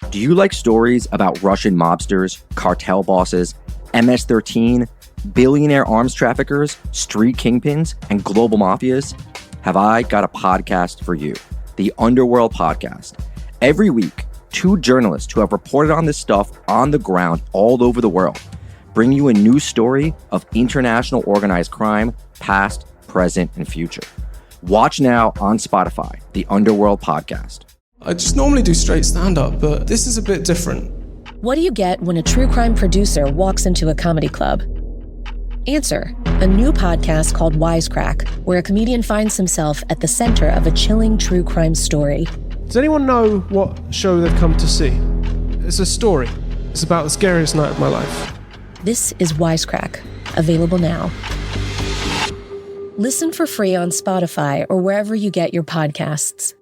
Do you like stories about Russian mobsters, cartel bosses, MS-13, billionaire arms traffickers, street kingpins, and global mafias? Have I got a podcast for you, the Underworld Podcast. Every week, two journalists who have reported on this stuff on the ground all over the world bring you a new story of international organized crime, past, present, and future. Watch now on Spotify, the Underworld Podcast. I just normally do straight stand-up, but this is a bit different. What do you get when a true crime producer walks into a comedy club? Answer, a new podcast called Wisecrack, where a comedian finds himself at the center of a chilling true crime story. Does anyone know what show they've come to see? It's a story. It's about the scariest night of my life. This is Wisecrack, available now. Listen for free on Spotify or wherever you get your podcasts.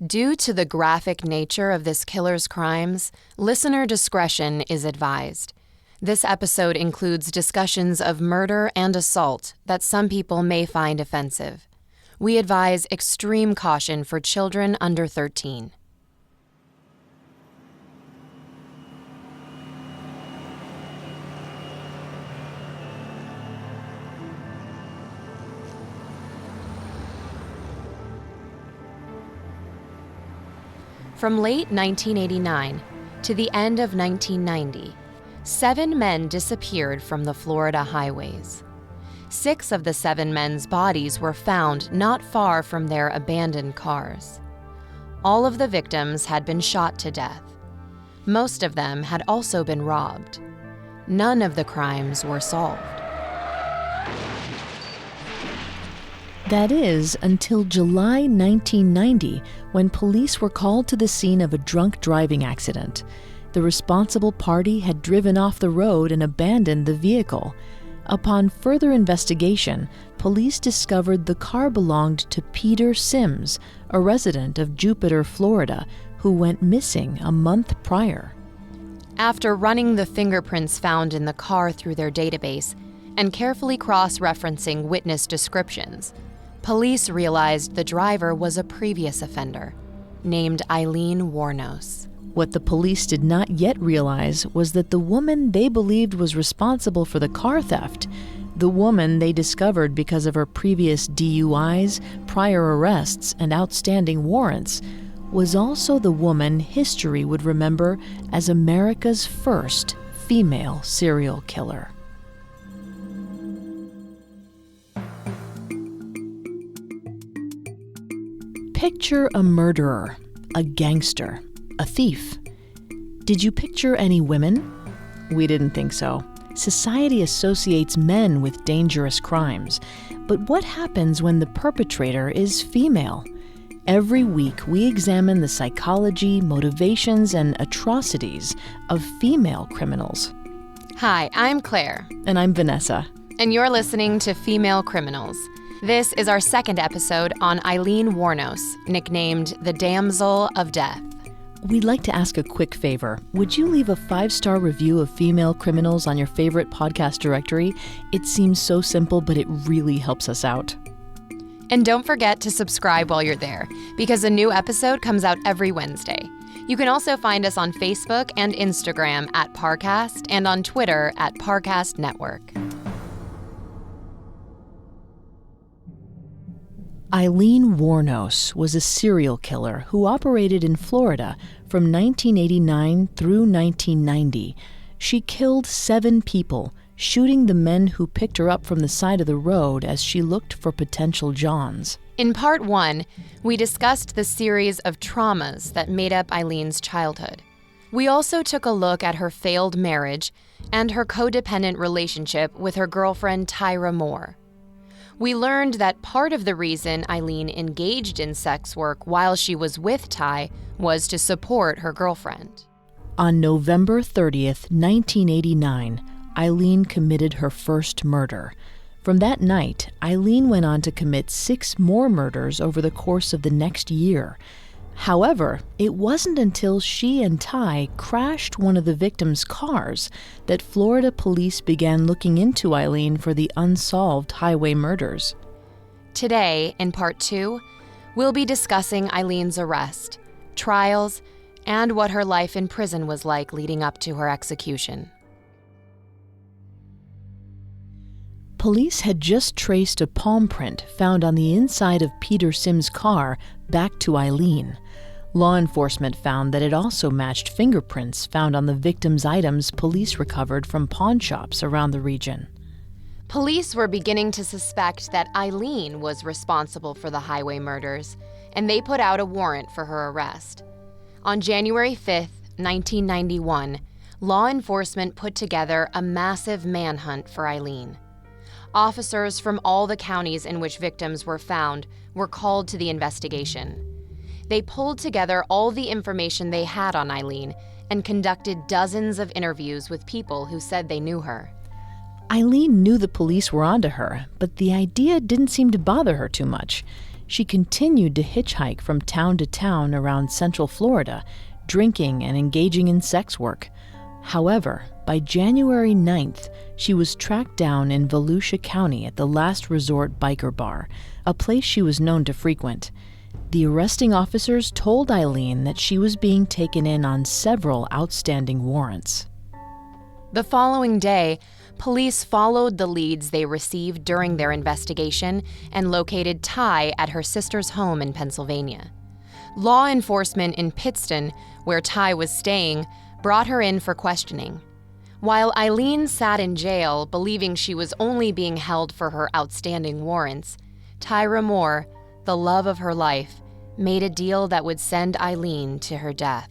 Due to the graphic nature of this killer's crimes, listener discretion is advised. This episode includes discussions of murder and assault that some people may find offensive. We advise extreme caution for children under 13. From late 1989 to the end of 1990, 7 men disappeared from the Florida highways. 6 of the 7 men's bodies were found not far from their abandoned cars. All of the victims had been shot to death. Most of them had also been robbed. None of the crimes were solved. That is, until July 1990, when police were called to the scene of a drunk driving accident. The responsible party had driven off the road and abandoned the vehicle. Upon further investigation, police discovered the car belonged to Peter Sims, a resident of Jupiter, Florida, who went missing a month prior. After running the fingerprints found in the car through their database and carefully cross-referencing witness descriptions, police realized the driver was a previous offender, named Aileen Wuornos. What the police did not yet realize was that the woman they believed was responsible for the car theft, the woman they discovered because of her previous DUIs, prior arrests, and outstanding warrants, was also the woman history would remember as America's first female serial killer. Picture a murderer, a gangster, a thief. Did you picture any women? We didn't think so. Society associates men with dangerous crimes. But what happens when the perpetrator is female? Every week, we examine the psychology, motivations, and atrocities of female criminals. Hi, I'm Claire. And I'm Vanessa. And you're listening to Female Criminals. This is our second episode on Aileen Wuornos, nicknamed the Damsel of Death. We'd like to ask a quick favor. Would you leave a 5-star review of Female Criminals on your favorite podcast directory? It seems so simple, but it really helps us out. And don't forget to subscribe while you're there, because a new episode comes out every Wednesday. You can also find us on Facebook and Instagram at Parcast and on Twitter at Parcast Network. Aileen Wuornos was a serial killer who operated in Florida from 1989 through 1990. She killed 7 people, shooting the men who picked her up from the side of the road as she looked for potential Johns. In part 1, we discussed the series of traumas that made up Aileen's childhood. We also took a look at her failed marriage and her codependent relationship with her girlfriend Tyra Moore. We learned that part of the reason Aileen engaged in sex work while she was with Ty was to support her girlfriend. On November 30th, 1989, Aileen committed her first murder. From that night, Aileen went on to commit 6 more murders over the course of the next year. However, it wasn't until she and Ty crashed one of the victims' cars that Florida police began looking into Aileen for the unsolved highway murders. Today, in part 2, we'll be discussing Aileen's arrest, trials, and what her life in prison was like leading up to her execution. Police had just traced a palm print found on the inside of Peter Sim's car back to Aileen. Law enforcement found that it also matched fingerprints found on the victim's items police recovered from pawn shops around the region. Police were beginning to suspect that Aileen was responsible for the highway murders, and they put out a warrant for her arrest. On January 5, 1991, law enforcement put together a massive manhunt for Aileen. Officers from all the counties in which victims were found were called to the investigation. They pulled together all the information they had on Aileen and conducted dozens of interviews with people who said they knew her. Aileen knew the police were onto her, but the idea didn't seem to bother her too much. She continued to hitchhike from town to town around Central Florida, drinking and engaging in sex work. However, by January 9th, she was tracked down in Volusia County at the Last Resort Biker Bar, a place she was known to frequent. The arresting officers told Aileen that she was being taken in on several outstanding warrants. The following day, police followed the leads they received during their investigation and located Ty at her sister's home in Pennsylvania. Law enforcement in Pittston, where Ty was staying, brought her in for questioning. While Aileen sat in jail, believing she was only being held for her outstanding warrants, Tyra Moore, the love of her life, made a deal that would send Aileen to her death.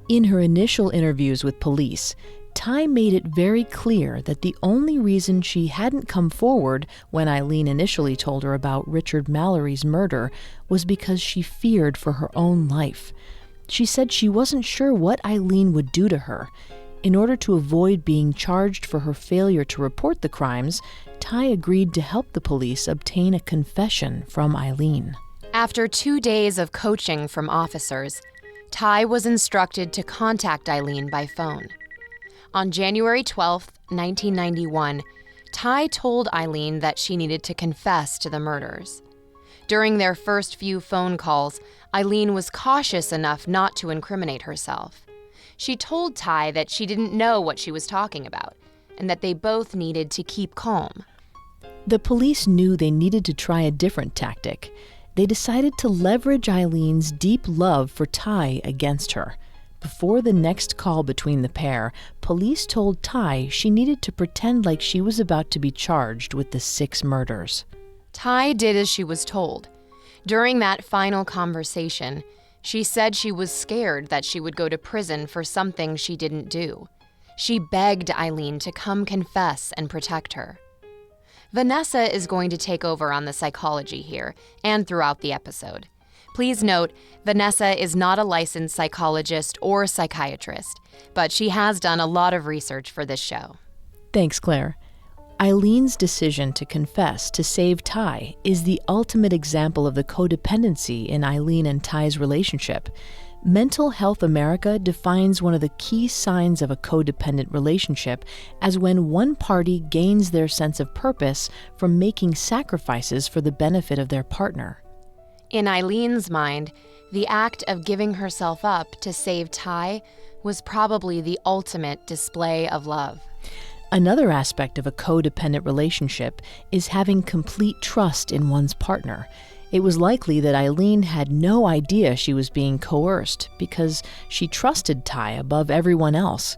In her initial interviews with police, Ty made it very clear that the only reason she hadn't come forward when Aileen initially told her about Richard Mallory's murder was because she feared for her own life. She said she wasn't sure what Aileen would do to her. In order to avoid being charged for her failure to report the crimes, Ty agreed to help the police obtain a confession from Aileen. After 2 days of coaching from officers, Ty was instructed to contact Aileen by phone. On January 12, 1991, Ty told Aileen that she needed to confess to the murders. During their first few phone calls, Aileen was cautious enough not to incriminate herself. She told Ty that she didn't know what she was talking about, and that they both needed to keep calm. The police knew they needed to try a different tactic. They decided to leverage Aileen's deep love for Ty against her. Before the next call between the pair, police told Ty she needed to pretend like she was about to be charged with the 6 murders. Ty did as she was told. During that final conversation, she said she was scared that she would go to prison for something she didn't do. She begged Aileen to come confess and protect her. Vanessa is going to take over on the psychology here and throughout the episode. Please note, Vanessa is not a licensed psychologist or psychiatrist, but she has done a lot of research for this show. Thanks, Claire. Aileen's decision to confess to save Ty is the ultimate example of the codependency in Aileen and Ty's relationship. Mental Health America defines one of the key signs of a codependent relationship as when one party gains their sense of purpose from making sacrifices for the benefit of their partner. In Aileen's mind, the act of giving herself up to save Ty was probably the ultimate display of love. Another aspect of a codependent relationship is having complete trust in one's partner. It was likely that Aileen had no idea she was being coerced because she trusted Ty above everyone else.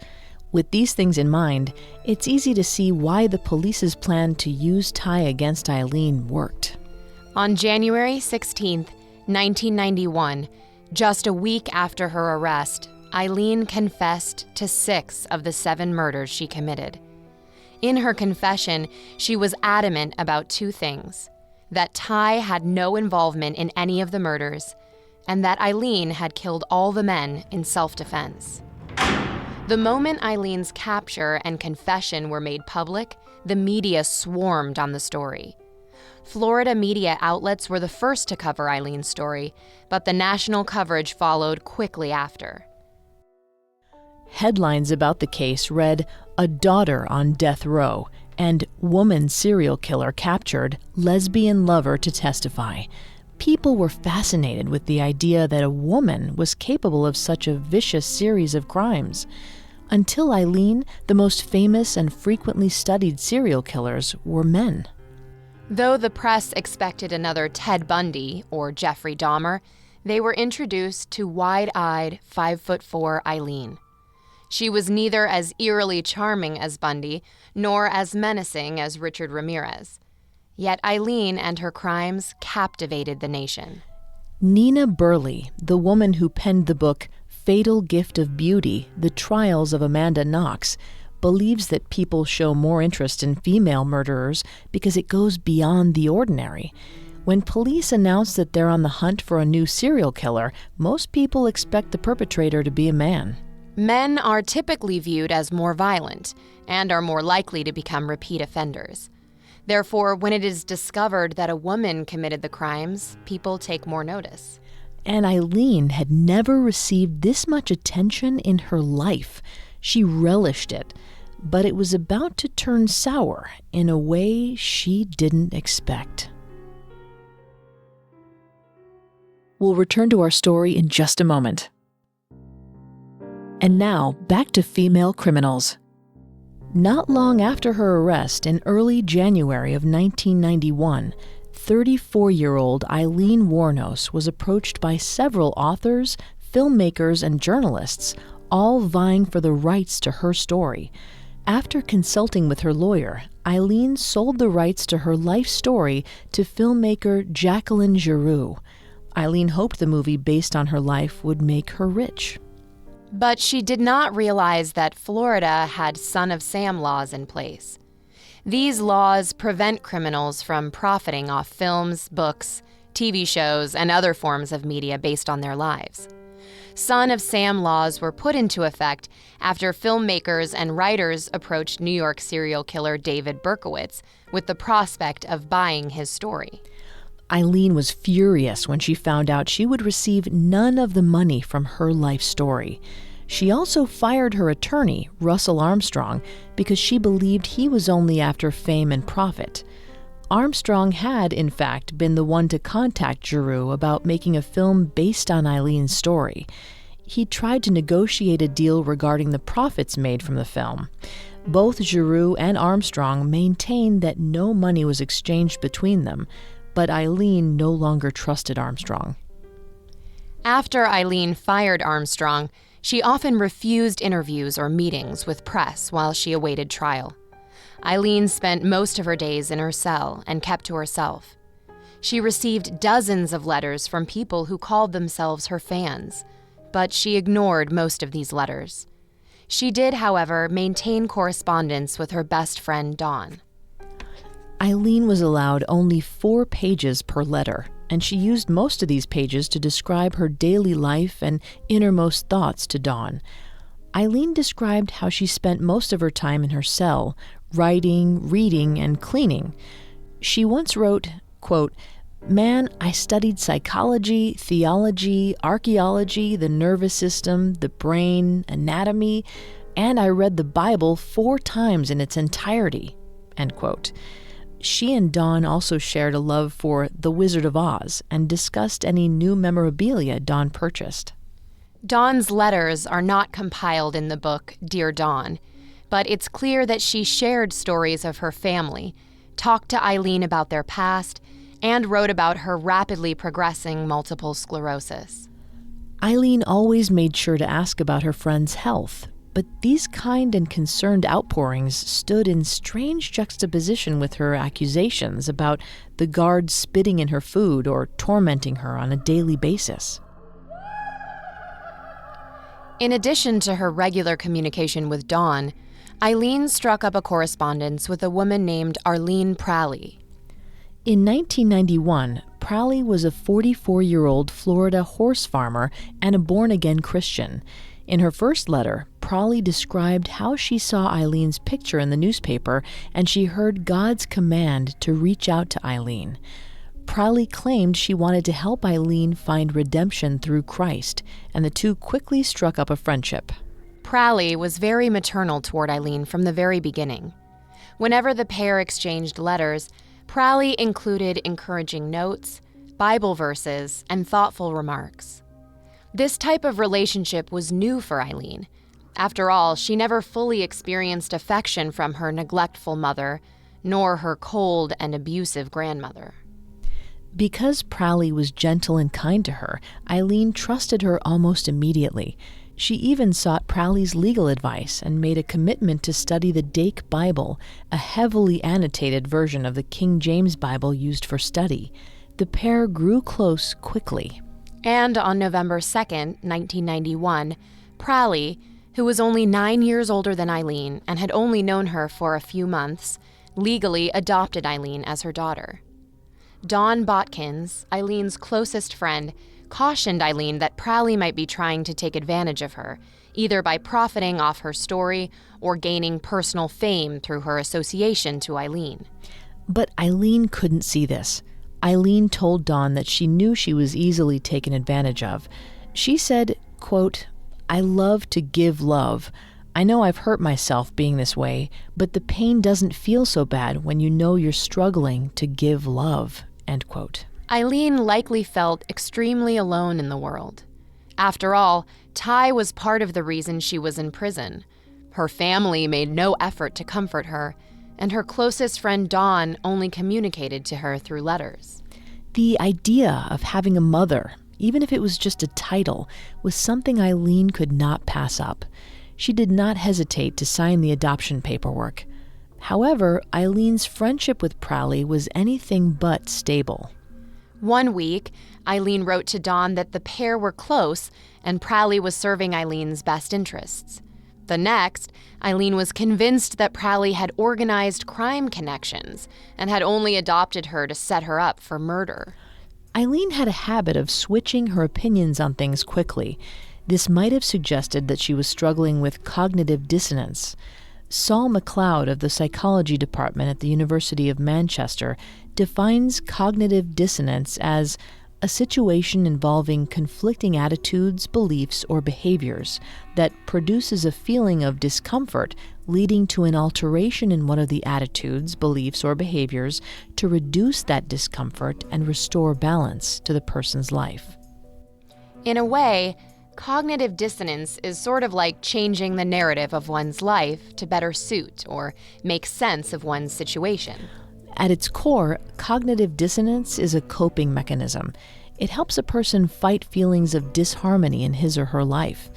With these things in mind, it's easy to see why the police's plan to use Ty against Aileen worked. On January 16, 1991, just a week after her arrest, Aileen confessed to 6 of the 7 murders she committed. In her confession, she was adamant about 2 things: that Ty had no involvement in any of the murders, and that Aileen had killed all the men in self-defense. The moment Aileen's capture and confession were made public, the media swarmed on the story. Florida media outlets were the first to cover Aileen's story, but the national coverage followed quickly after. Headlines about the case read, "A daughter on death row," and "Woman serial killer captured, lesbian lover to testify." People were fascinated with the idea that a woman was capable of such a vicious series of crimes. Until Aileen, the most famous and frequently studied serial killers were men. Though the press expected another Ted Bundy or Jeffrey Dahmer, they were introduced to wide-eyed, 5'4" Aileen. She was neither as eerily charming as Bundy, nor as menacing as Richard Ramirez. Yet Aileen and her crimes captivated the nation. Nina Burleigh, the woman who penned the book Fatal Gift of Beauty, The Trials of Amanda Knox, believes that people show more interest in female murderers because it goes beyond the ordinary. When police announce that they're on the hunt for a new serial killer, most people expect the perpetrator to be a man. Men are typically viewed as more violent and are more likely to become repeat offenders. Therefore, when it is discovered that a woman committed the crimes, people take more notice. And Aileen had never received this much attention in her life. She relished it, but it was about to turn sour in a way she didn't expect. We'll return to our story in just a moment. And now, back to female criminals. Not long after her arrest in early January of 1991, 34-year-old Aileen Wuornos was approached by several authors, filmmakers, and journalists, all vying for the rights to her story. After consulting with her lawyer, Aileen sold the rights to her life story to filmmaker Jacqueline Giroux. Aileen hoped the movie based on her life would make her rich. But she did not realize that Florida had Son of Sam laws in place. These laws prevent criminals from profiting off films, books, TV shows, and other forms of media based on their lives. Son of Sam laws were put into effect after filmmakers and writers approached New York serial killer David Berkowitz with the prospect of buying his story. Aileen was furious when she found out she would receive none of the money from her life story. She also fired her attorney, Russell Armstrong, because she believed he was only after fame and profit. Armstrong had, in fact, been the one to contact Giroux about making a film based on Aileen's story. He tried to negotiate a deal regarding the profits made from the film. Both Giroux and Armstrong maintained that no money was exchanged between them, but Aileen no longer trusted Armstrong. After Aileen fired Armstrong, she often refused interviews or meetings with press while she awaited trial. Aileen spent most of her days in her cell and kept to herself. She received dozens of letters from people who called themselves her fans, but she ignored most of these letters. She did, however, maintain correspondence with her best friend, Dawn. Aileen was allowed only 4 pages per letter, and she used most of these pages to describe her daily life and innermost thoughts to Dawn. Aileen described how she spent most of her time in her cell, writing, reading, and cleaning. She once wrote, quote, "Man, I studied psychology, theology, archaeology, the nervous system, the brain, anatomy, and I read the Bible 4 times in its entirety," end quote. She and Dawn also shared a love for The Wizard of Oz and discussed any new memorabilia Dawn purchased. Dawn's letters are not compiled in the book Dear Dawn, but it's clear that she shared stories of her family, talked to Aileen about their past, and wrote about her rapidly progressing multiple sclerosis. Aileen always made sure to ask about her friend's health, but these kind and concerned outpourings stood in strange juxtaposition with her accusations about the guards spitting in her food or tormenting her on a daily basis. In addition to her regular communication with Dawn, Aileen struck up a correspondence with a woman named Arlene Pralley. In 1991, Pralley was a 44-year-old Florida horse farmer and a born-again Christian. In her first letter, Pralley described how she saw Aileen's picture in the newspaper and she heard God's command to reach out to Aileen. Pralley claimed she wanted to help Aileen find redemption through Christ, and the two quickly struck up a friendship. Pralley was very maternal toward Aileen from the very beginning. Whenever the pair exchanged letters, Pralley included encouraging notes, Bible verses, and thoughtful remarks. This type of relationship was new for Aileen. After all, she never fully experienced affection from her neglectful mother, nor her cold and abusive grandmother. Because Prowley was gentle and kind to her, Aileen trusted her almost immediately. She even sought Prowley's legal advice and made a commitment to study the Dake Bible, a heavily annotated version of the King James Bible used for study. The pair grew close quickly. And on November 2nd, 1991, Prowley, who was only 9 years older than Aileen and had only known her for a few months, legally adopted Aileen as her daughter. Dawn Botkins, Aileen's closest friend, cautioned Aileen that Prowley might be trying to take advantage of her, either by profiting off her story or gaining personal fame through her association to Aileen. But Aileen couldn't see this. Aileen told Dawn that she knew she was easily taken advantage of. She said, quote, "I love to give love. I know I've hurt myself being this way, but the pain doesn't feel so bad when you know you're struggling to give love," end quote. Aileen likely felt extremely alone in the world. After all, Ty was part of the reason she was in prison. Her family made no effort to comfort her, and her closest friend Dawn only communicated to her through letters. The idea of having a mother, even if it was just a title, was something Aileen could not pass up. She did not hesitate to sign the adoption paperwork. However, Aileen's friendship with Prowley was anything but stable. One week, Aileen wrote to Dawn that the pair were close and Prowley was serving Aileen's best interests. The next, Aileen was convinced that Prowley had organized crime connections and had only adopted her to set her up for murder. Aileen had a habit of switching her opinions on things quickly. This might have suggested that she was struggling with cognitive dissonance. Saul MacLeod of the psychology department at the University of Manchester defines cognitive dissonance as a situation involving conflicting attitudes, beliefs, or behaviors that produces a feeling of discomfort leading to an alteration in one of the attitudes, beliefs, or behaviors to reduce that discomfort and restore balance to the person's life. In a way, cognitive dissonance is sort of like changing the narrative of one's life to better suit or make sense of one's situation. At its core, cognitive dissonance is a coping mechanism. It helps a person fight feelings of disharmony in his or her life.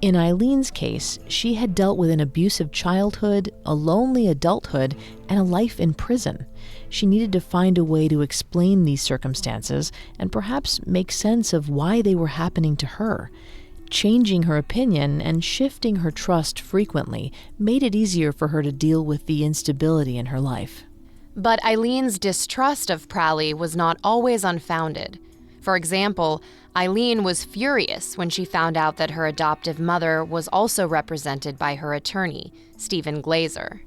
In Aileen's case, she had dealt with an abusive childhood, a lonely adulthood, and a life in prison. She needed to find a way to explain these circumstances and perhaps make sense of why they were happening to her. Changing her opinion and shifting her trust frequently made it easier for her to deal with the instability in her life. But Aileen's distrust of Prowley was not always unfounded. For example, Aileen was furious when she found out that her adoptive mother was also represented by her attorney, Stephen Glazer.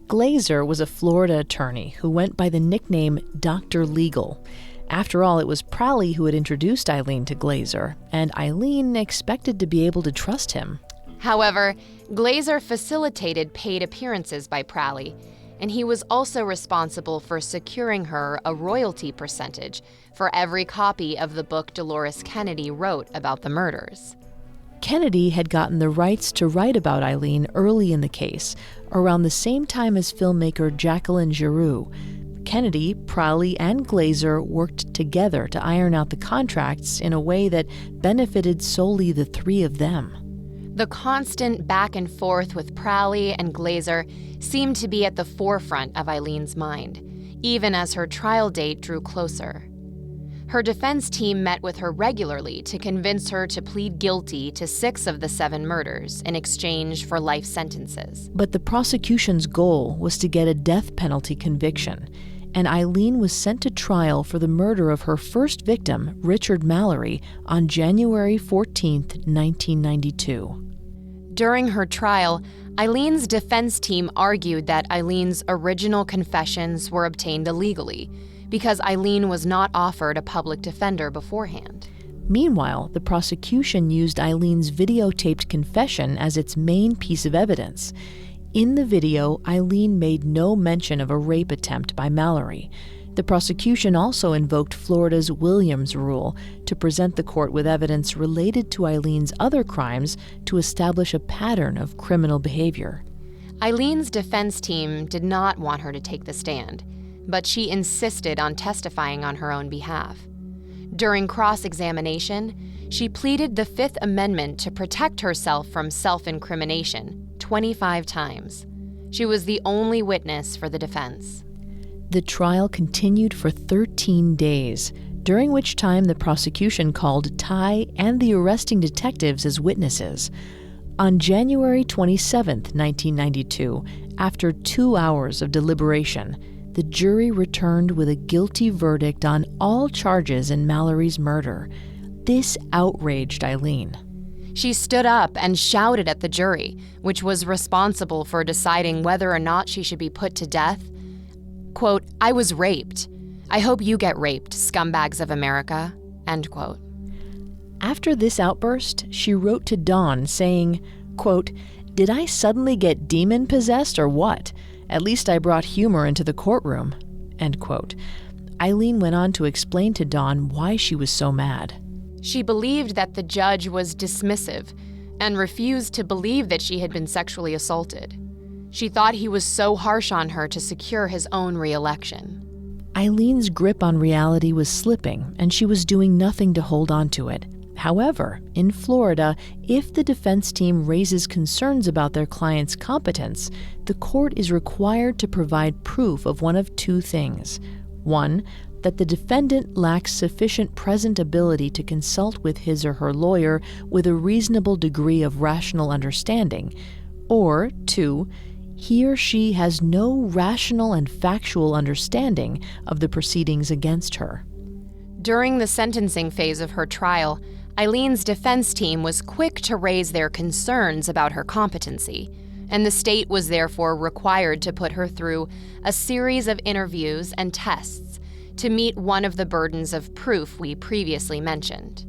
Glazer was a Florida attorney who went by the nickname Dr. Legal. After all, it was Prowley who had introduced Aileen to Glazer, and Aileen expected to be able to trust him. However, Glazer facilitated paid appearances by Prowley, and he was also responsible for securing her a royalty percentage for every copy of the book Dolores Kennedy wrote about the murders. Kennedy had gotten the rights to write about Aileen early in the case, around the same time as filmmaker Jacqueline Giroux. Kennedy, Prowley, and Glazer worked together to iron out the contracts in a way that benefited solely the three of them. The constant back and forth with Prowley and Glazer seemed to be at the forefront of Aileen's mind, even as her trial date drew closer. Her defense team met with her regularly to convince her to plead guilty to 6 of the 7 murders in exchange for life sentences. But the prosecution's goal was to get a death penalty conviction, and Aileen was sent to trial for the murder of her first victim, Richard Mallory, on January 14, 1992. During her trial, Aileen's defense team argued that Aileen's original confessions were obtained illegally because Aileen was not offered a public defender beforehand. Meanwhile, the prosecution used Aileen's videotaped confession as its main piece of evidence. In the video, Aileen made no mention of a rape attempt by Mallory. The prosecution also invoked Florida's Williams Rule to present the court with evidence related to Aileen's other crimes to establish a pattern of criminal behavior. Aileen's defense team did not want her to take the stand, but she insisted on testifying on her own behalf. During cross-examination, she pleaded the Fifth Amendment to protect herself from self-incrimination 25 times. She was the only witness for the defense. The trial continued for 13 days, during which time the prosecution called Ty and the arresting detectives as witnesses. On January 27, 1992, after 2 hours of deliberation, the jury returned with a guilty verdict on all charges in Mallory's murder. This outraged Aileen. She stood up and shouted at the jury, which was responsible for deciding whether or not she should be put to death. Quote, "I was raped. I hope you get raped, scumbags of America." End quote. After this outburst, she wrote to Dawn saying, quote, "Did I suddenly get demon-possessed or what? At least I brought humor into the courtroom." End quote. Aileen went on to explain to Dawn why she was so mad. She believed that the judge was dismissive and refused to believe that she had been sexually assaulted. She thought he was so harsh on her to secure his own re-election. Aileen's grip on reality was slipping, and she was doing nothing to hold on to it. However, in Florida, if the defense team raises concerns about their client's competence, the court is required to provide proof of one of two things. One, that the defendant lacks sufficient present ability to consult with his or her lawyer with a reasonable degree of rational understanding. Or two, he or she has no rational and factual understanding of the proceedings against her. During the sentencing phase of her trial, Aileen's defense team was quick to raise their concerns about her competency, and the state was therefore required to put her through a series of interviews and tests to meet one of the burdens of proof we previously mentioned.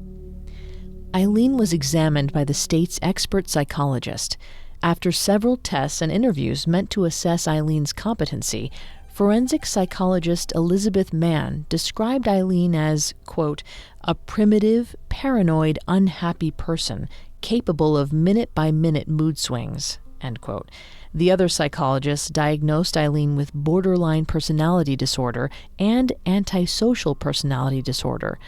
Aileen was examined by the state's expert psychologist. After several tests and interviews meant to assess Aileen's competency, forensic psychologist Elizabeth Mann described Aileen as, quote, "a primitive, paranoid, unhappy person capable of minute-by-minute mood swings," end quote. The other psychologists diagnosed Aileen with borderline personality disorder and antisocial personality disorder.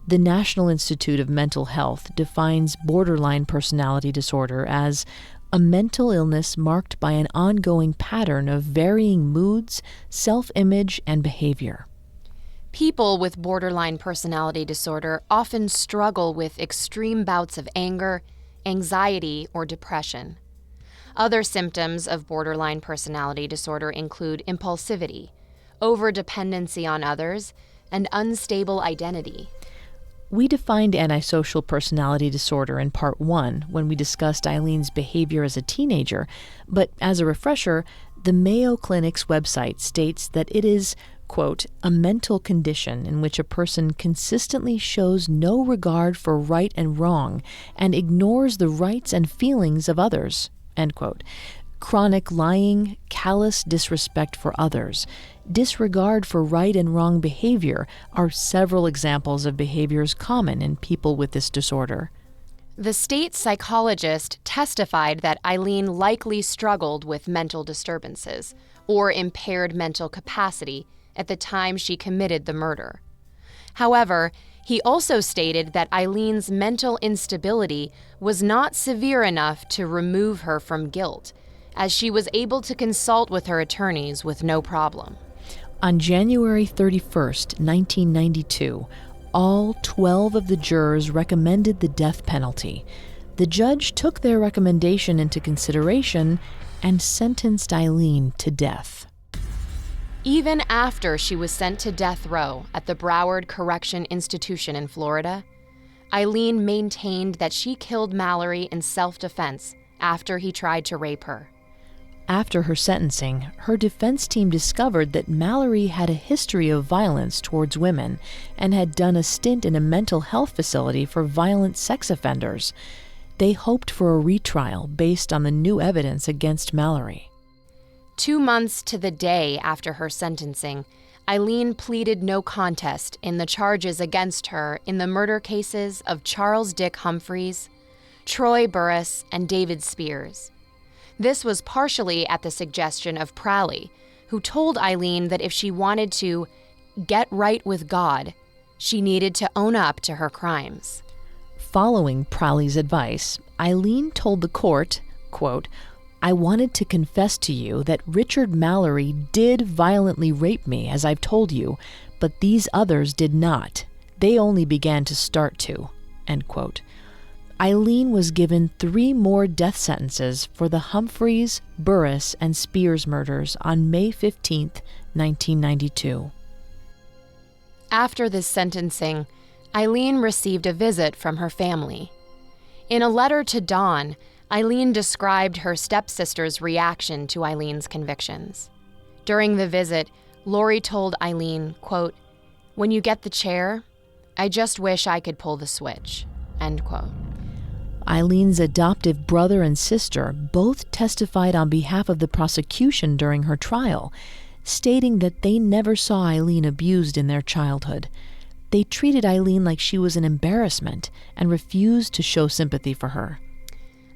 The National Institute of Mental Health defines borderline personality disorder as a mental illness marked by an ongoing pattern of varying moods, self-image, and behavior. People with borderline personality disorder often struggle with extreme bouts of anger, anxiety, or depression. Other symptoms of borderline personality disorder include impulsivity, overdependency on others, and unstable identity. We defined antisocial personality disorder in Part 1 when we discussed Aileen's behavior as a teenager, but as a refresher, the Mayo Clinic's website states that it is, quote, "a mental condition in which a person consistently shows no regard for right and wrong and ignores the rights and feelings of others," end quote. Chronic lying, callous disrespect for others, disregard for right and wrong behavior are several examples of behaviors common in people with this disorder. The state psychologist testified that Aileen likely struggled with mental disturbances or impaired mental capacity at the time she committed the murder. However, he also stated that Aileen's mental instability was not severe enough to remove her from guilt, as she was able to consult with her attorneys with no problem. On January 31st, 1992, all 12 of the jurors recommended the death penalty. The judge took their recommendation into consideration and sentenced Aileen to death. Even after she was sent to death row at the Broward Correction Institution in Florida, Aileen maintained that she killed Mallory in self-defense after he tried to rape her. After her sentencing, her defense team discovered that Mallory had a history of violence towards women and had done a stint in a mental health facility for violent sex offenders. They hoped for a retrial based on the new evidence against Mallory. 2 months to the day after her sentencing, Aileen pleaded no contest in the charges against her in the murder cases of Charles Dick Humphreys, Troy Burris, and David Spears. This was partially at the suggestion of Pralley, who told Aileen that if she wanted to get right with God, she needed to own up to her crimes. Following Pralley's advice, Aileen told the court, quote, "I wanted to confess to you that Richard Mallory did violently rape me, as I've told you, but these others did not. They only began to start to," end quote. Aileen was given 3 more death sentences for the Humphreys, Burris, and Spears murders on May 15, 1992. After this sentencing, Aileen received a visit from her family. In a letter to Dawn, Aileen described her stepsister's reaction to Eileen's convictions. During the visit, Lori told Aileen, quote, "When you get the chair, I just wish I could pull the switch," end quote. Eileen's adoptive brother and sister both testified on behalf of the prosecution during her trial, stating that they never saw Aileen abused in their childhood. They treated Aileen like she was an embarrassment and refused to show sympathy for her.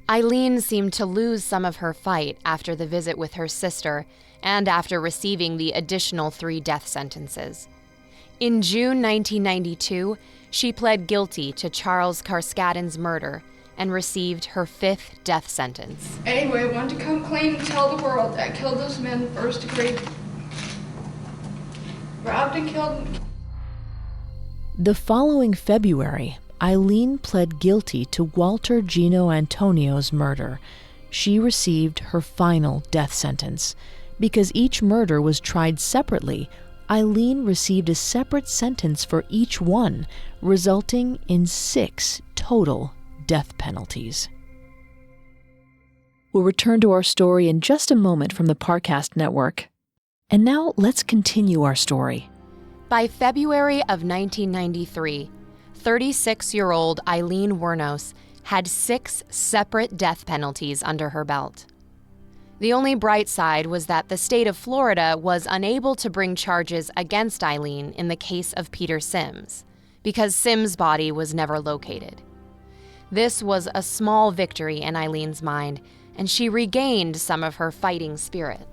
Aileen seemed to lose some of her fight after the visit with her sister and after receiving the additional 3 death sentences. In June 1992, she pled guilty to Charles Carskadden's murder and received her 5th death sentence. Anyway, I want to come clean and tell the world that I killed those men first degree. Robbed and killed. The following February, Aileen pled guilty to Walter Gino Antonio's murder. She received her final death sentence. Because each murder was tried separately, Aileen received a separate sentence for each one, resulting in 6 total death penalties. We'll return to our story in just a moment from the Parcast Network. And now let's continue our story. By February of 1993, 36-year-old Aileen Wuornos had 6 separate death penalties under her belt. The only bright side was that the state of Florida was unable to bring charges against Aileen in the case of Peter Sims, because Sims' body was never located. This was a small victory in Eileen's mind, and she regained some of her fighting spirit.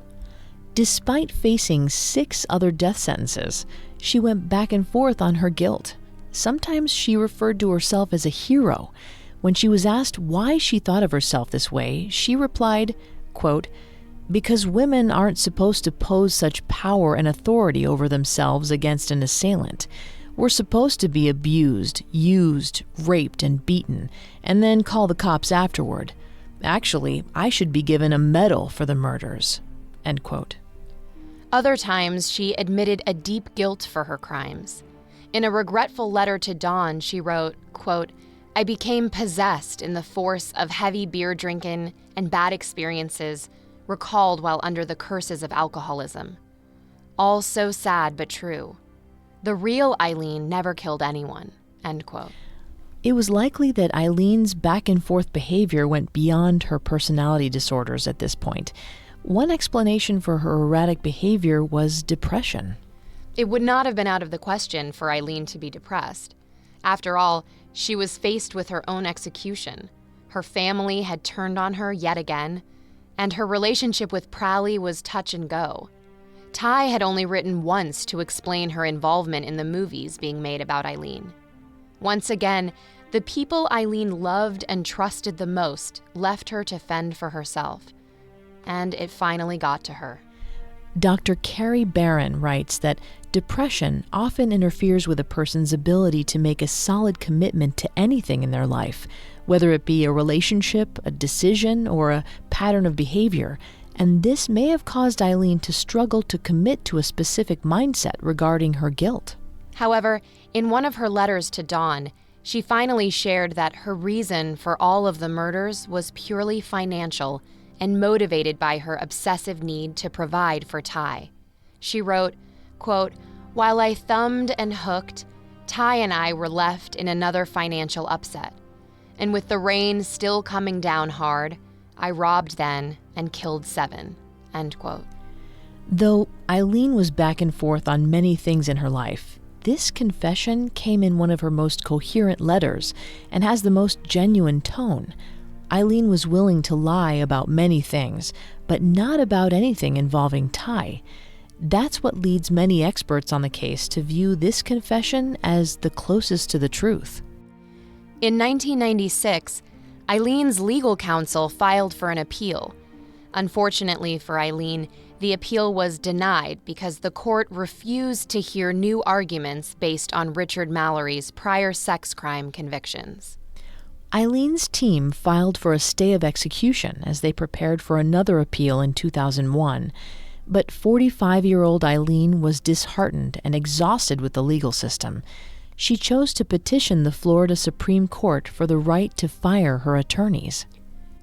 Despite facing 6 other death sentences, she went back and forth on her guilt. Sometimes she referred to herself as a hero. When she was asked why she thought of herself this way, she replied, quote, "Because women aren't supposed to pose such power and authority over themselves against an assailant. We're supposed to be abused, used, raped, and beaten, and then call the cops afterward. Actually, I should be given a medal for the murders," end quote. Other times, she admitted a deep guilt for her crimes. In a regretful letter to Dawn, she wrote, quote, "I became possessed in the force of heavy beer drinking and bad experiences recalled while under the curses of alcoholism. All so sad but true. The real Aileen never killed anyone," end quote. It was likely that Eileen's back-and-forth behavior went beyond her personality disorders at this point. One explanation for her erratic behavior was depression. It would not have been out of the question for Aileen to be depressed. After all, she was faced with her own execution. Her family had turned on her yet again, and her relationship with Pralley was touch and go. Ty had only written once to explain her involvement in the movies being made about Aileen. Once again, the people Aileen loved and trusted the most left her to fend for herself. And it finally got to her. Dr. Carrie Barron writes that depression often interferes with a person's ability to make a solid commitment to anything in their life, whether it be a relationship, a decision, or a pattern of behavior, and this may have caused Aileen to struggle to commit to a specific mindset regarding her guilt. However, in one of her letters to Dawn, she finally shared that her reason for all of the murders was purely financial and motivated by her obsessive need to provide for Ty. She wrote, quote, "While I thumbed and hooked, Ty and I were left in another financial upset. And with the rain still coming down hard, I robbed then and killed 7, end quote. Though Aileen was back and forth on many things in her life, this confession came in one of her most coherent letters and has the most genuine tone. Aileen was willing to lie about many things, but not about anything involving Ty. That's what leads many experts on the case to view this confession as the closest to the truth. In 1996, Eileen's legal counsel filed for an appeal. Unfortunately for Aileen, the appeal was denied because the court refused to hear new arguments based on Richard Mallory's prior sex crime convictions. Eileen's team filed for a stay of execution as they prepared for another appeal in 2001. But 45-year-old Aileen was disheartened and exhausted with the legal system. She chose to petition the Florida Supreme Court for the right to fire her attorneys.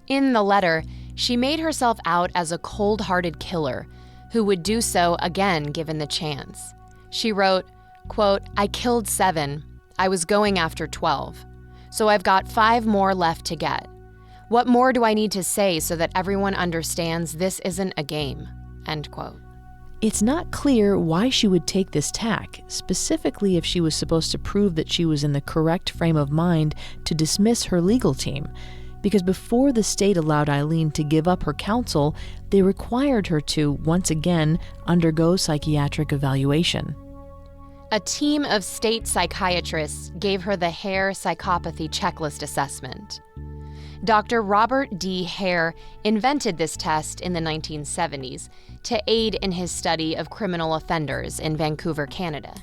In the letter, she made herself out as a cold-hearted killer who would do so again given the chance. She wrote, quote, "I killed 7. I was going after 12. So I've got 5 more left to get. What more do I need to say so that everyone understands this isn't a game?" End quote. It's not clear why she would take this tack, specifically if she was supposed to prove that she was in the correct frame of mind to dismiss her legal team. Because before the state allowed Aileen to give up her counsel, they required her to, once again, undergo psychiatric evaluation. A team of state psychiatrists gave her the Hare Psychopathy Checklist assessment. Dr. Robert D. Hare invented this test in the 1970s to aid in his study of criminal offenders in Vancouver, Canada.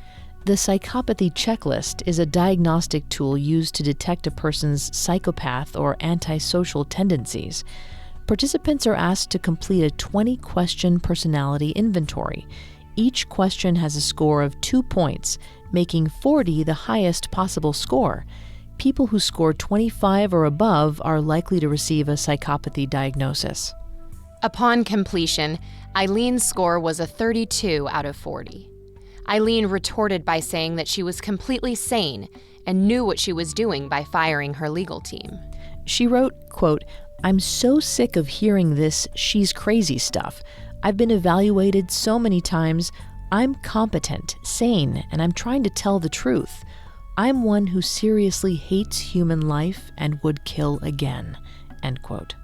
The psychopathy checklist is a diagnostic tool used to detect a person's psychopath or antisocial tendencies. Participants are asked to complete a 20-question personality inventory. Each question has a score of 2 points, making 40 the highest possible score. People who score 25 or above are likely to receive a psychopathy diagnosis. Upon completion, Eileen's score was a 32 out of 40. Aileen retorted by saying that she was completely sane and knew what she was doing by firing her legal team. She wrote, quote, "I'm so sick of hearing this she's crazy stuff. I've been evaluated so many times. I'm competent, sane, and I'm trying to tell the truth. I'm one who seriously hates human life and would kill again." End quote.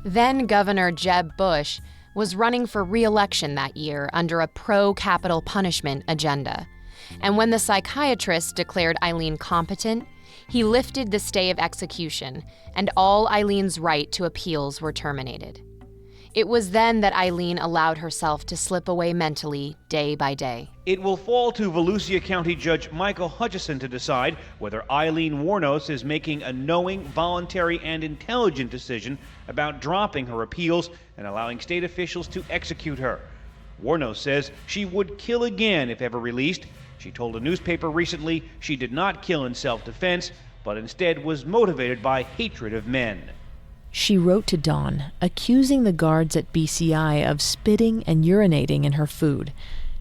Then Governor Jeb Bush was running for re-election that year under a pro-capital punishment agenda. And when the psychiatrist declared Aileen competent, he lifted the stay of execution, and all Eileen's right to appeals were terminated. It was then that Aileen allowed herself to slip away mentally day by day. It will fall to Volusia County Judge Michael Hutchison to decide whether Aileen Wuornos is making a knowing, voluntary, and intelligent decision about dropping her appeals and allowing state officials to execute her. Wuornos says she would kill again if ever released. She told a newspaper recently she did not kill in self-defense, but instead was motivated by hatred of men. She wrote to Dawn, accusing the guards at BCI of spitting and urinating in her food.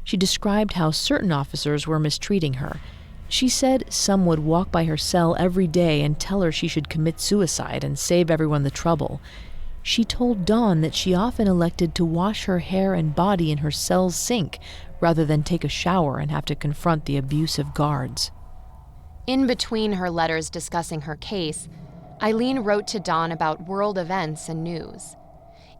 She described how certain officers were mistreating her. She said some would walk by her cell every day and tell her she should commit suicide and save everyone the trouble. She told Dawn that she often elected to wash her hair and body in her cell's sink rather than take a shower and have to confront the abusive guards. In between her letters discussing her case, Aileen wrote to Dawn about world events and news.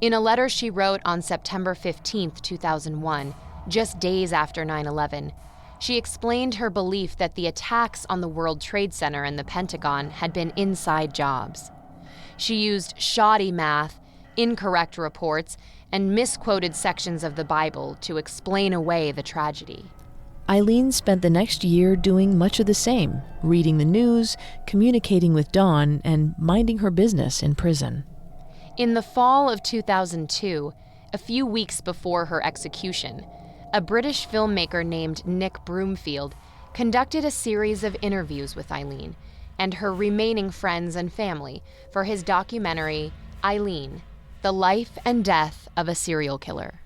In a letter she wrote on September 15, 2001, just days after 9/11, she explained her belief that the attacks on the World Trade Center and the Pentagon had been inside jobs. She used shoddy math, incorrect reports, and misquoted sections of the Bible to explain away the tragedy. Aileen spent the next year doing much of the same, reading the news, communicating with Dawn, and minding her business in prison. In the fall of 2002, a few weeks before her execution, a British filmmaker named Nick Broomfield conducted a series of interviews with Aileen and her remaining friends and family for his documentary, Aileen, The Life and Death of a Serial Killer.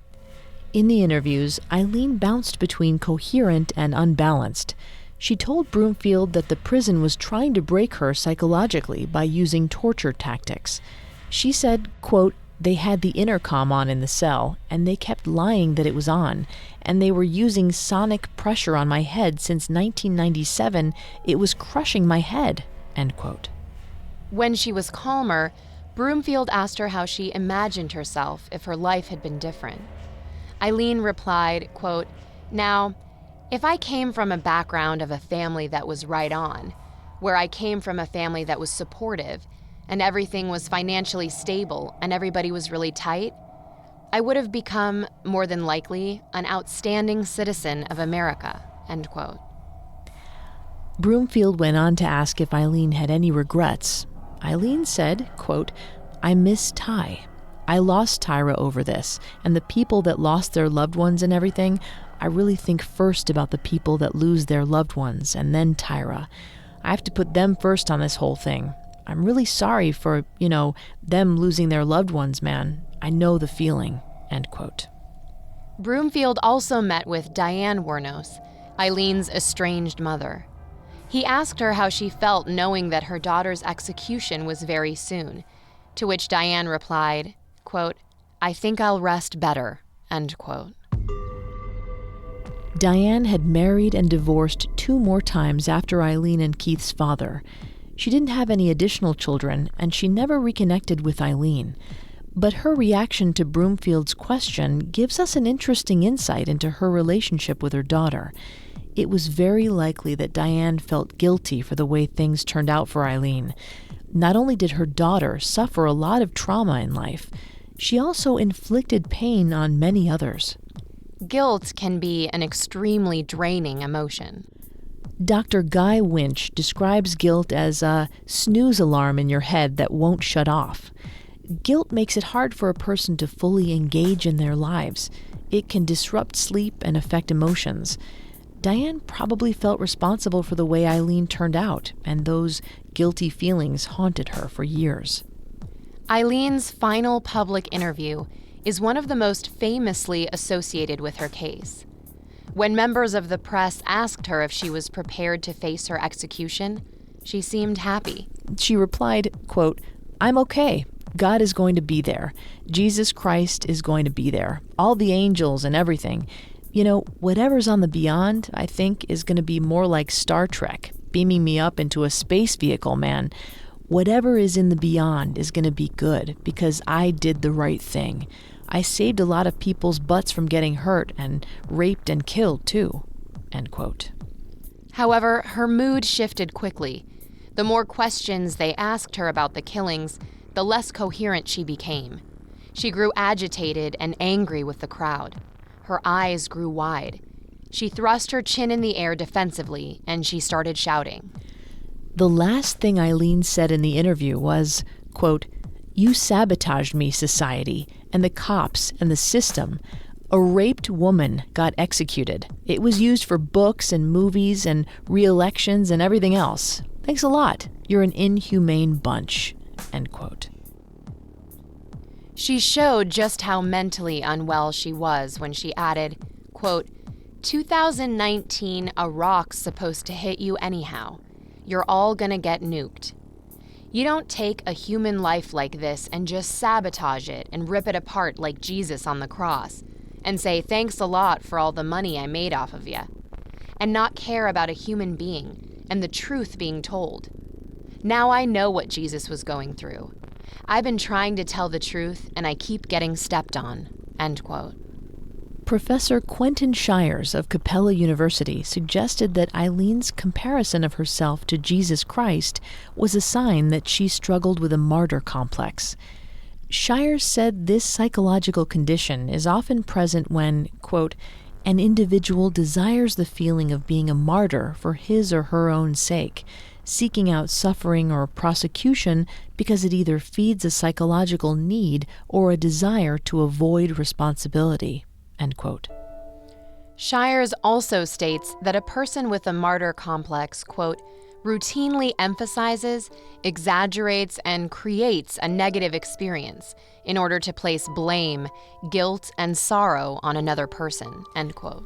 In the interviews, Aileen bounced between coherent and unbalanced. She told Broomfield that the prison was trying to break her psychologically by using torture tactics. She said, quote, They had the intercom on in the cell, and they kept lying that it was on, and they were using sonic pressure on my head since 1997. It was crushing my head," end quote. When she was calmer, Broomfield asked her how she imagined herself if her life had been different. Aileen replied, quote, "Now, if I came from a background of a family that was right on, where I came from a family that was supportive, and everything was financially stable and everybody was really tight, I would have become, more than likely, an outstanding citizen of America," end quote. Broomfield went on to ask if Aileen had any regrets. Aileen said, quote, "I miss Ty. I lost Tyra over this, and the people that lost their loved ones and everything, I really think first about the people that lose their loved ones and then Tyra. I have to put them first on this whole thing. I'm really sorry for, them losing their loved ones, man. I know the feeling," end quote. Broomfield also met with Diane Wuornos, Aileen's estranged mother. He asked her how she felt knowing that her daughter's execution was very soon, to which Diane replied, quote, "I think I'll rest better," end quote. Diane had married and divorced 2 more times after Aileen and Keith's father. She didn't have any additional children, and she never reconnected with Aileen. But her reaction to Broomfield's question gives us an interesting insight into her relationship with her daughter. It was very likely that Diane felt guilty for the way things turned out for Aileen. Not only did her daughter suffer a lot of trauma in life, she also inflicted pain on many others. Guilt can be an extremely draining emotion. Dr. Guy Winch describes guilt as a snooze alarm in your head that won't shut off. Guilt makes it hard for a person to fully engage in their lives. It can disrupt sleep and affect emotions. Diane probably felt responsible for the way Aileen turned out, and those guilty feelings haunted her for years. Aileen's final public interview is one of the most famously associated with her case. When members of the press asked her if she was prepared to face her execution, she seemed happy. She replied, quote, "I'm okay. God is going to be there. Jesus Christ is going to be there. All the angels and everything. Whatever's on the beyond, I think, is going to be more like Star Trek, beaming me up into a space vehicle, man. Whatever is in the beyond is going to be good because I did the right thing. I saved a lot of people's butts from getting hurt and raped and killed, too," end quote. However, her mood shifted quickly. The more questions they asked her about the killings, the less coherent she became. She grew agitated and angry with the crowd. Her eyes grew wide. She thrust her chin in the air defensively, and she started shouting. The last thing Aileen said in the interview was, quote, "You sabotaged me, society, and the cops and the system. A raped woman got executed. It was used for books and movies and re-elections and everything else. Thanks a lot. You're an inhumane bunch," end quote. She showed just how mentally unwell she was when she added, quote, 2019, a rock's supposed to hit you anyhow. You're all gonna get nuked. You don't take a human life like this and just sabotage it and rip it apart like Jesus on the cross and say thanks a lot for all the money I made off of you, and not care about a human being and the truth being told. Now I know what Jesus was going through. I've been trying to tell the truth and I keep getting stepped on," end quote. Professor Quentin Shires of Capella University suggested that Aileen's comparison of herself to Jesus Christ was a sign that she struggled with a martyr complex. Shires said this psychological condition is often present when, quote, "an individual desires the feeling of being a martyr for his or her own sake, seeking out suffering or prosecution because it either feeds a psychological need or a desire to avoid responsibility," end quote. Shires also states that a person with a martyr complex, quote, routinely emphasizes, exaggerates, and creates a negative experience in order to place blame, guilt, and sorrow on another person, end quote.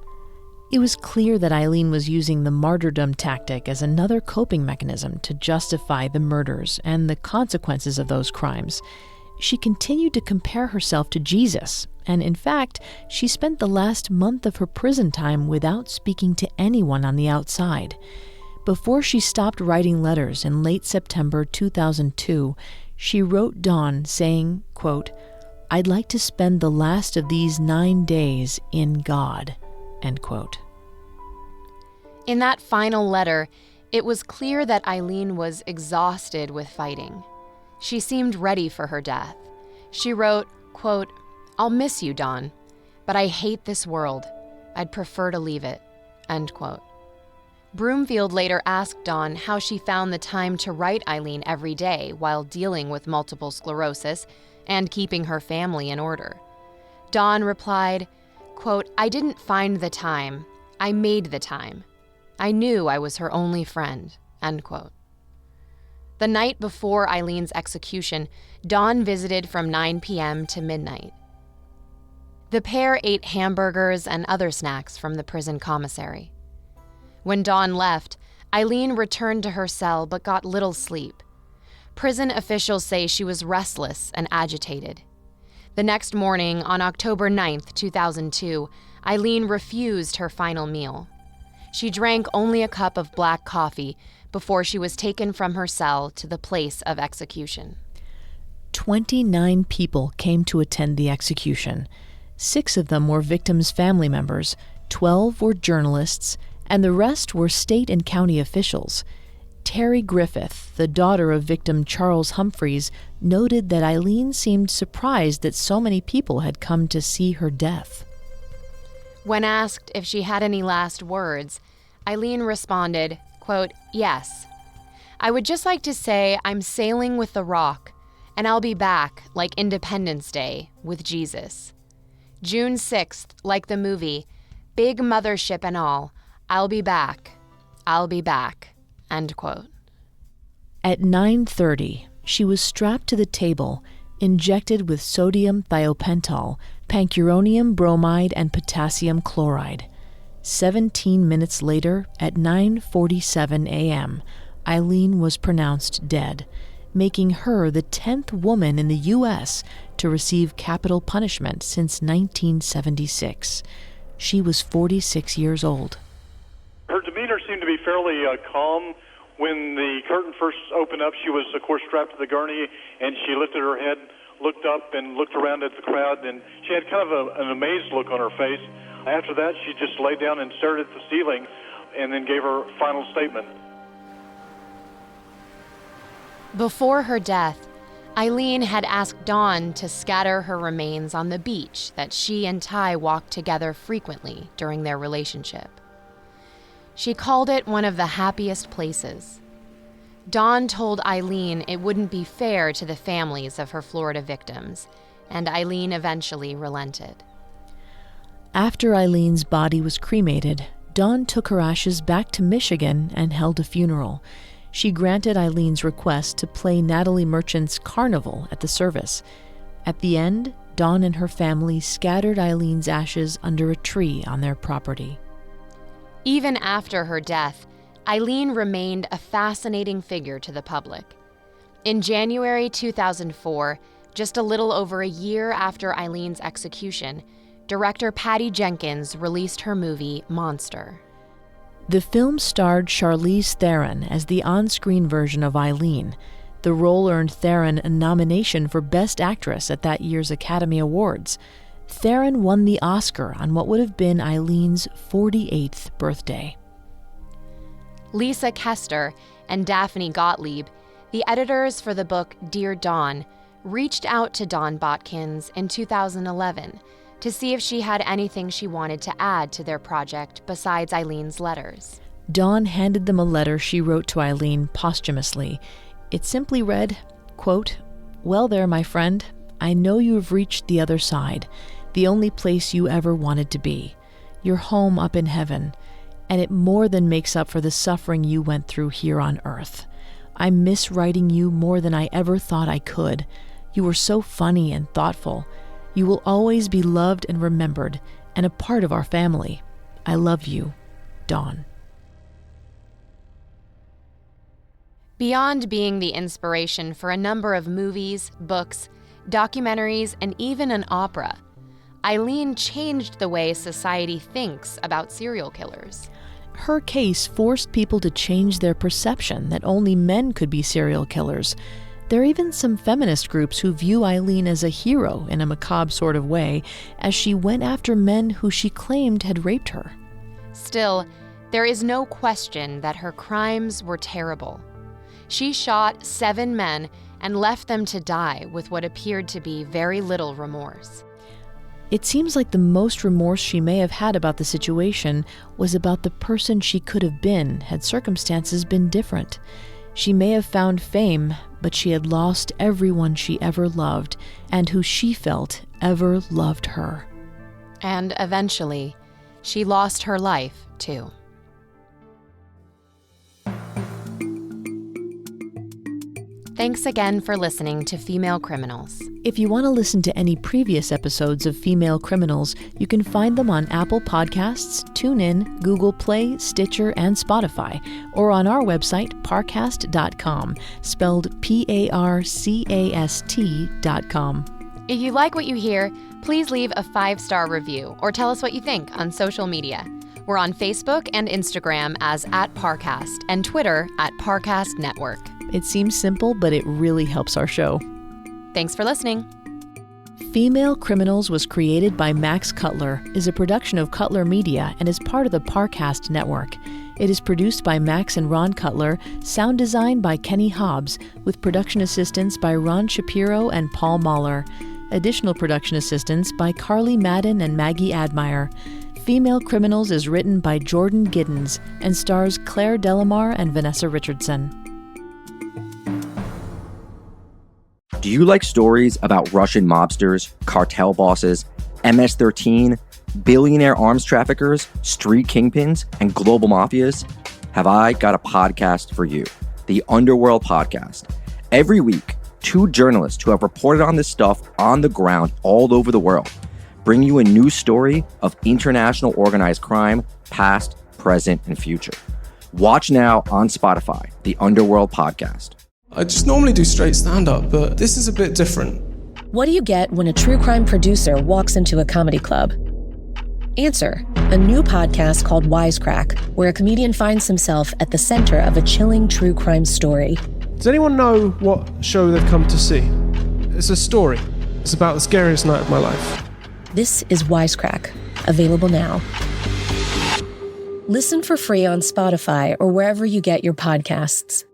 It was clear that Aileen was using the martyrdom tactic as another coping mechanism to justify the murders and the consequences of those crimes. She continued to compare herself to Jesus, and in fact, she spent the last month of her prison time without speaking to anyone on the outside. Before she stopped writing letters in late September 2002, she wrote Dawn saying, quote, "I'd like to spend the last of these 9 days in God," end quote. In that final letter, it was clear that Aileen was exhausted with fighting. She seemed ready for her death. She wrote, quote, "I'll miss you, Dawn, but I hate this world. I'd prefer to leave it," end quote. Broomfield later asked Dawn how she found the time to write Aileen every day while dealing with multiple sclerosis and keeping her family in order. Dawn replied, quote, "I didn't find the time. I made the time. I knew I was her only friend," end quote. The night before Aileen's execution, Dawn visited from 9 p.m. to midnight. The pair ate hamburgers and other snacks from the prison commissary. When Dawn left, Aileen returned to her cell but got little sleep. Prison officials say she was restless and agitated. The next morning, on October 9th, 2002, Aileen refused her final meal. She drank only a cup of black coffee before she was taken from her cell to the place of execution. 29 people came to attend the execution. 6 of them were victims' family members, 12 were journalists, and the rest were state and county officials. Terry Griffith, the daughter of victim Charles Humphreys, noted that Aileen seemed surprised that so many people had come to see her death. When asked if she had any last words, Aileen responded, quote, "Yes. I would just like to say I'm sailing with the rock, and I'll be back, like Independence Day, with Jesus. June 6th, like the movie, big mothership and all, I'll be back, end quote. At 9:30, she was strapped to the table, injected with sodium thiopental, pancuronium bromide, and potassium chloride. 17 minutes later, at 9:47 a.m., Aileen was pronounced dead, making her the 10th woman in the U.S. to receive capital punishment since 1976. She was 46 years old. Her demeanor seemed to be fairly calm. When the curtain first opened up, she was, of course, strapped to the gurney, and she lifted her head, looked up, and looked around at the crowd, and she had kind of an amazed look on her face. After that, she just lay down and stared at the ceiling, and then gave her final statement. Before her death, Aileen had asked Dawn to scatter her remains on the beach that she and Ty walked together frequently during their relationship. She called it one of the happiest places. Dawn told Aileen it wouldn't be fair to the families of her Florida victims, and Aileen eventually relented. After Aileen's body was cremated, Dawn took her ashes back to Michigan and held a funeral. She granted Aileen's request to play Natalie Merchant's Carnival at the service. At the end, Dawn and her family scattered Aileen's ashes under a tree on their property. Even after her death, Aileen remained a fascinating figure to the public. In January 2004, just a little over a year after Aileen's execution, director Patty Jenkins released her movie Monster. The film starred Charlize Theron as the on-screen version of Aileen. The role earned Theron a nomination for Best Actress at that year's Academy Awards. Theron won the Oscar on what would have been Aileen's 48th birthday. Lisa Kester and Daphne Gottlieb, the editors for the book Dear Dawn, reached out to Dawn Botkins in 2011 to see if she had anything she wanted to add to their project besides Aileen's letters. Dawn handed them a letter she wrote to Aileen posthumously. It simply read, quote, "Well there, my friend, I know you have reached the other side, the only place you ever wanted to be. Your home up in heaven, and it more than makes up for the suffering you went through here on earth. I miss writing you more than I ever thought I could. You were so funny and thoughtful. You will always be loved and remembered, and a part of our family. I love you, Dawn." Beyond being the inspiration for a number of movies, books, documentaries, and even an opera. Aileen changed the way society thinks about serial killers. Her case forced people to change their perception that only men could be serial killers. There are even some feminist groups who view Aileen as a hero in a macabre sort of way, as she went after men who she claimed had raped her. Still, there is no question that her crimes were terrible. She shot 7 men and left them to die with what appeared to be very little remorse. It seems like the most remorse she may have had about the situation was about the person she could have been had circumstances been different. She may have found fame, but she had lost everyone she ever loved and who she felt ever loved her. And eventually, she lost her life, too. Thanks again for listening to Female Criminals. If you want to listen to any previous episodes of Female Criminals, you can find them on Apple Podcasts, TuneIn, Google Play, Stitcher, and Spotify, or on our website, parcast.com, spelled Parcast.com. If you like what you hear, please leave a 5-star review or tell us what you think on social media. We're on Facebook and Instagram as @Parcast and Twitter @Parcast Network. It seems simple, but it really helps our show. Thanks for listening. Female Criminals was created by Max Cutler, is a production of Cutler Media, and is part of the Parcast Network. It is produced by Max and Ron Cutler, sound design by Kenny Hobbs, with production assistance by Ron Shapiro and Paul Mahler. Additional production assistance by Carly Madden and Maggie Admire. Female Criminals is written by Jordan Giddens and stars Claire Delamar and Vanessa Richardson. Do you like stories about Russian mobsters, cartel bosses, MS-13, billionaire arms traffickers, street kingpins, and global mafias? Have I got a podcast for you, the Underworld Podcast. Every week, 2 journalists who have reported on this stuff on the ground all over the world bring you a new story of international organized crime, past, present, and future. Watch now on Spotify, the Underworld Podcast. I just normally do straight stand-up, but this is a bit different. What do you get when a true crime producer walks into a comedy club? Answer: a new podcast called Wisecrack, where a comedian finds himself at the center of a chilling true crime story. Does anyone know what show they've come to see? It's a story. It's about the scariest night of my life. This is Wisecrack, available now. Listen for free on Spotify or wherever you get your podcasts.